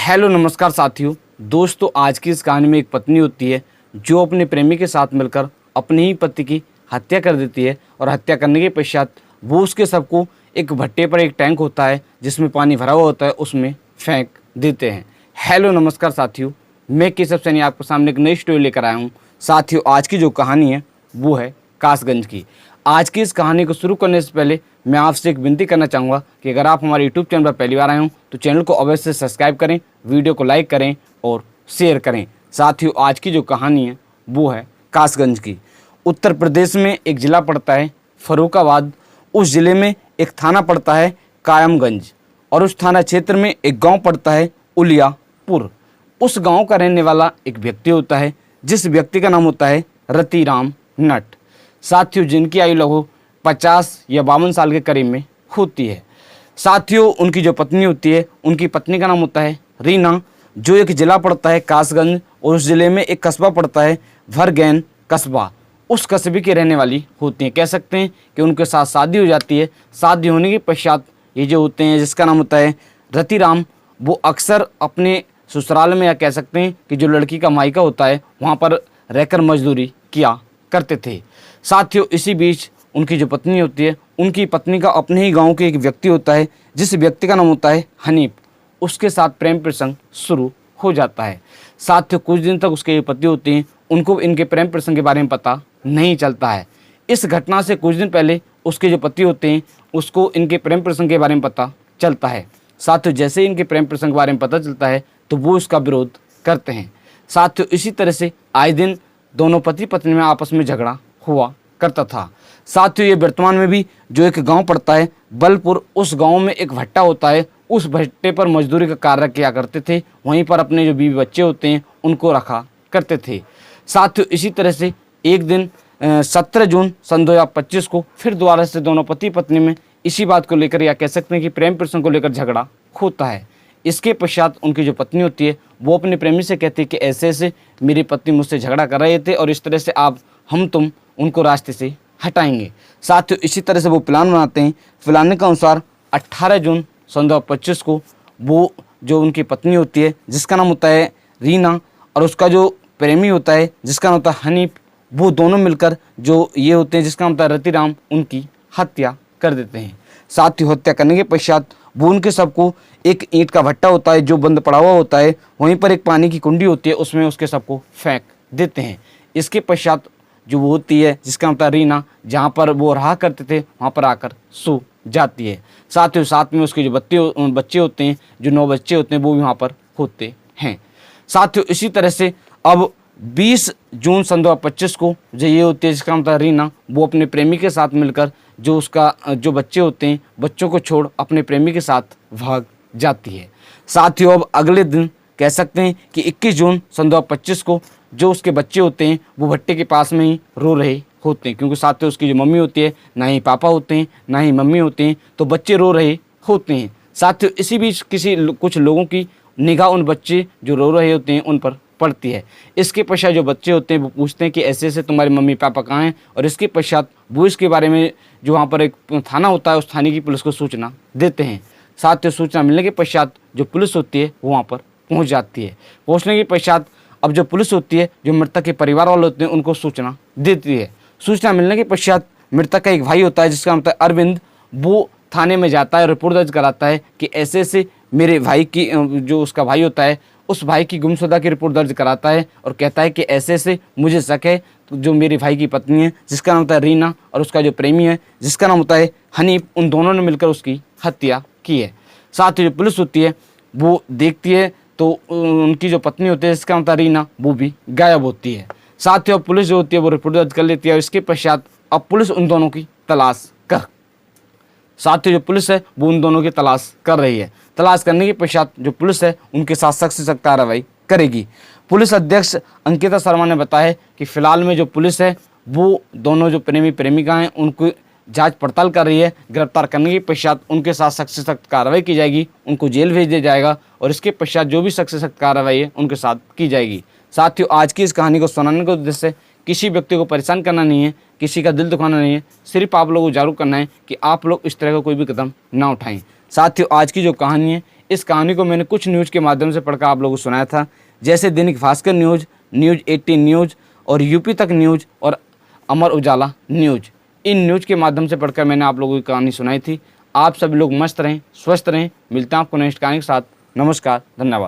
Hello नमस्कार साथियों। दोस्तों, आज की इस कहानी में एक पत्नी होती है जो अपने प्रेमी के साथ मिलकर अपने ही पति की हत्या कर देती है और हत्या करने के पश्चात वो उसके शव को एक भट्टे पर एक टैंक होता है जिसमें पानी भरा हुआ होता है उसमें फेंक देते हैं। हेलो नमस्कार साथियों, मैं केशव सैनी आपके सामने एक नई स्टोरी लेकर आया हूँ। साथियों, आज की जो कहानी है वो है कासगंज की। आज की इस कहानी को शुरू करने से पहले मैं आपसे एक विनती करना चाहूँगा कि अगर आप हमारे यूट्यूब चैनल पर पहली बार आए हों तो चैनल को अवश्य सब्सक्राइब करें, वीडियो को लाइक करें और शेयर करें। साथियों, आज की जो कहानी है वो है कासगंज की। उत्तर प्रदेश में एक ज़िला पड़ता है फर्रुखाबाद। उस ज़िले में एक थाना पड़ता है कायमगंज और उस थाना क्षेत्र में एक गाँव पड़ता है उलियापुर। उस गाँव का रहने वाला एक व्यक्ति होता है जिस व्यक्ति का नाम होता है रतिराम नट। साथियों, जिनकी आयु लगभग 50 या 52 साल के करीब में होती है। साथियों, उनकी जो पत्नी होती है उनकी पत्नी का नाम होता है रीना, जो एक ज़िला पड़ता है कासगंज और उस ज़िले में एक कस्बा पड़ता है भरगैन कस्बा। उस कस्बे की रहने वाली होती हैं। कह सकते हैं कि उनके साथ शादी हो जाती है। शादी होने के पश्चात ये जो होते हैं जिसका नाम होता है रतिराम, वो अक्सर अपने ससुराल में या कह सकते हैं कि जो लड़की का मायका होता है वहाँ पर रहकर मजदूरी किया करते थे। साथियों, इसी बीच उनकी जो पत्नी होती है उनकी पत्नी का अपने ही गांव के एक व्यक्ति होता है जिस व्यक्ति का नाम होता है हनीफ। उसके साथ प्रेम प्रसंग शुरू हो जाता है। साथियों, कुछ दिन तक उसके जो पति होते हैं उनको इनके प्रेम प्रसंग के बारे में पता नहीं चलता है। इस घटना से कुछ दिन पहले उसके जो पति होते हैं उसको इनके प्रेम प्रसंग के बारे में पता चलता है। साथियों, जैसे ही इनके प्रेम प्रसंग के बारे में पता चलता है तो वो उसका विरोध करते हैं। साथियों, इसी तरह से आए दिन दोनों पति पत्नी में आपस में झगड़ा हुआ करता था। साथियों, ये वर्तमान में भी जो एक गांव पड़ता है बलपुर, उस गांव में एक भट्टा होता है। उस भट्टे पर मजदूरी का कार्य किया करते थे। वहीं पर अपने जो बीवी बच्चे होते हैं उनको रखा करते थे। साथियों, इसी तरह से एक दिन 17 जून सन 2025 को फिर दोबारा से दोनों पति पत्नी में इसी बात को लेकर या कह सकते हैं कि प्रेम प्रसंग को लेकर झगड़ा होता है। इसके पश्चात उनकी जो पत्नी होती है वो अपने प्रेमी से कहती है कि ऐसे ऐसे मेरी पत्नी मुझसे झगड़ा कर रहे थे और इस तरह से हम तुम उनको रास्ते से हटाएंगे। साथियों, इसी तरह से वो प्लान बनाते हैं। प्लान के अनुसार 18 जून सन 2025 को वो जो उनकी पत्नी होती है जिसका नाम होता है रीना और उसका जो प्रेमी होता है जिसका नाम होता है हनीफ, वो दोनों मिलकर जो ये होते हैं जिसका नाम होता है रतिराम, उनकी हत्या कर देते हैं। साथियों, हत्या करने के पश्चात वो उनके सबको एक ईंट का भट्टा होता है जो बंद पड़ा हुआ होता है, वहीं पर एक पानी की कुंडी होती है, उसमें उसके सबको फेंक देते हैं। इसके पश्चात जो वो होती है जिसका मतलब रीना, जहाँ पर वो रहा करते थे वहाँ पर आकर सो जाती है। साथियों, साथ में उसके जो बच्चे होते हैं, जो 9 बच्चे होते हैं, वो भी वहाँ पर होते हैं। साथियों, इसी तरह से अब 20 जून सन 2025 को जो ये होती है जिसका मतलब रीना, वो अपने प्रेमी के साथ मिलकर जो उसका जो बच्चे होते हैं बच्चों को छोड़ अपने प्रेमी के साथ भाग जाती है। साथियों, अब अगले दिन कह सकते हैं कि 21 जून सन 2025 को जो उसके बच्चे होते हैं वो भट्टे के पास में ही रो रहे होते हैं, क्योंकि साथियों उसकी जो मम्मी होती है ना ही पापा होते हैं ना ही मम्मी होते हैं, तो बच्चे रो रहे होते हैं। साथियों, इसी बीच कुछ लोगों की निगाह उन बच्चे जो रो रहे होते हैं उन पर पड़ती है। इसके पश्चात जो बच्चे होते हैं वो पूछते हैं कि ऐसे ऐसे तुम्हारे मम्मी पापा कहाँ हैं, और इसके पश्चात वो इसके बारे में जो वहाँ पर एक थाना होता है उस थाने की पुलिस को सूचना देते हैं। साथियों, सूचना मिलने के पश्चात जो पुलिस होती है वो वहाँ पर पहुँच जाती है। पहुँचने के पश्चात अब जो पुलिस होती है जो मृतक के परिवार वाले होते हैं उनको सूचना देती है। सूचना मिलने के पश्चात मृतक का एक भाई होता है जिसका नाम होता है अरविंद, वो थाने में जाता है, रिपोर्ट दर्ज कराता है कि ऐसे ऐसे मेरे भाई की जो उसका भाई होता है उस भाई की गुमशुदा की रिपोर्ट दर्ज कराता है और कहता है कि ऐसे ऐसे मुझे शक है तो जो मेरे भाई की पत्नी है जिसका नाम होता है रीना और उसका जो प्रेमी है जिसका नाम होता है हनीफ, उन दोनों ने मिलकर उसकी हत्या की है। साथ ही जो पुलिस होती है वो देखती है तो उनकी जो पत्नी होती है जिसका नाम होता है रीना, वो भी गायब होती है। साथ ही अब पुलिस जो होती है वो रिपोर्ट दर्ज कर लेती है और इसके पश्चात अब पुलिस उन दोनों की तलाश जो पुलिस है वो उन दोनों की तलाश कर रही है। तलाश करने के पश्चात जो पुलिस है उनके साथ सख्त से सख्त कार्रवाई करेगी। पुलिस अध्यक्ष अंकिता शर्मा ने बताया कि फिलहाल में जो पुलिस है वो दोनों जो प्रेमी प्रेमिका हैं उनको जांच पड़ताल कर रही है। गिरफ्तार करने के पश्चात उनके साथ सख्त से सख्त कार्रवाई की जाएगी, उनको जेल भेज दिया जाएगा और इसके पश्चात जो भी सख्त से सख्त कार्रवाई है उनके साथ की जाएगी। साथियों, आज की इस कहानी को सुनाने का उद्देश्य किसी व्यक्ति को परेशान करना नहीं है, किसी का दिल दुखाना नहीं है, सिर्फ आप लोगों को जागरूक करना है कि आप लोग इस तरह का कोई भी कदम ना उठाएं। साथियों, आज की जो कहानी है इस कहानी को मैंने कुछ न्यूज़ के माध्यम से पढ़कर आप लोगों को सुनाया था, जैसे Dainik Bhaskar news, news 18 news और यूपी तक न्यूज़ और Amar Ujala news. In news के माध्यम से पढ़कर मैंने आप लोगों की कहानी सुनाई थी। आप सभी लोग मस्त रहें, स्वस्थ रहें। मिलते हैं आपको नेक्स्ट कहानी के साथ। नमस्कार, धन्यवाद।